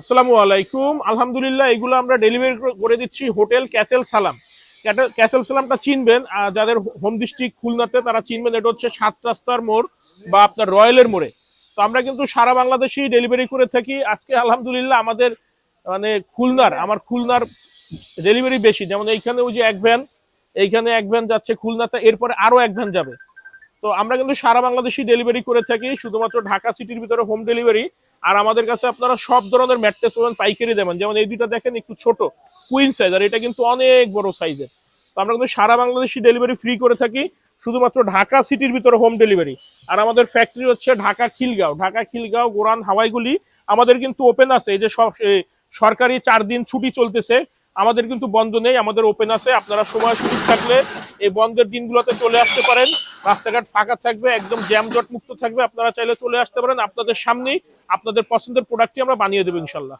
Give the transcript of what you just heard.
আসসালামু আলাইকুম। আলহামদুলিল্লাহ, এগুলো আমরা ডেলিভারি করে দিচ্ছি হোটেল ক্যাসেল সালাম। ক্যাসেল সালামটা চিনবেন, যাদের হোম ডিস্ট্রিক্ট খুলনাতে তারা চিনবেন। এটা হচ্ছে 7 রাস্তার মোড় বা আপনার রয়্যালের মোড়ে। তো আমরা কিন্তু সারা বাংলাদেশি ডেলিভারি করে থাকি। আজকে আলহামদুলিল্লাহ আমাদের মানে খুলনার ডেলিভারি বেশি। যেমন এইখানে ওই যে এইখানে এক ভ্যান যাচ্ছে খুলনাতে, এরপরে আরো এক ভ্যান যাবে। তো আমরা কিন্তু সারা বাংলাদেশি ডেলিভারি করে থাকি, শুধুমাত্র ঢাকা সিটির ভিতরে হোম ডেলিভারি। আর আমাদের কাছে আপনারা সব ধরনের ম্যাট্রেস পাবেন পাইকারি দেবেন। যেমন এই দুইটা দেখেন, একটু ছোট কুইন সাইজ, আর এটা কিন্তু অনেক বড় সাইজের। তো আমরা কিন্তু সারা বাংলাদেশি ডেলিভারি ফ্রি করে থাকি, শুধুমাত্র ঢাকা সিটির ভিতরে হোম ডেলিভারি। আর আমাদের ফ্যাক্টরি হচ্ছে ঢাকা খিলগাঁও গোরান হাওয়াইগুলি। আমাদের কিন্তু ওপেন আছে। এই যে সব সরকারি 4 দিন ছুটি চলতেছে, আমাদের কিন্তু বন্ধ নেই, আমাদের ওপেন আছে। আপনারা সময় সুযোগ থাকলে এই বন্ধের দিনগুলোতে চলে আসতে পারেন। রাস্তাঘাট ফাঁকা থাকবে, একদম জ্যামজট মুক্ত থাকবে। আপনারা চাইলে চলে আসতে পারেন। আপনাদের সামনেই আপনাদের পছন্দের প্রোডাক্টটি আমরা বানিয়ে দেবো ইনশাল্লাহ।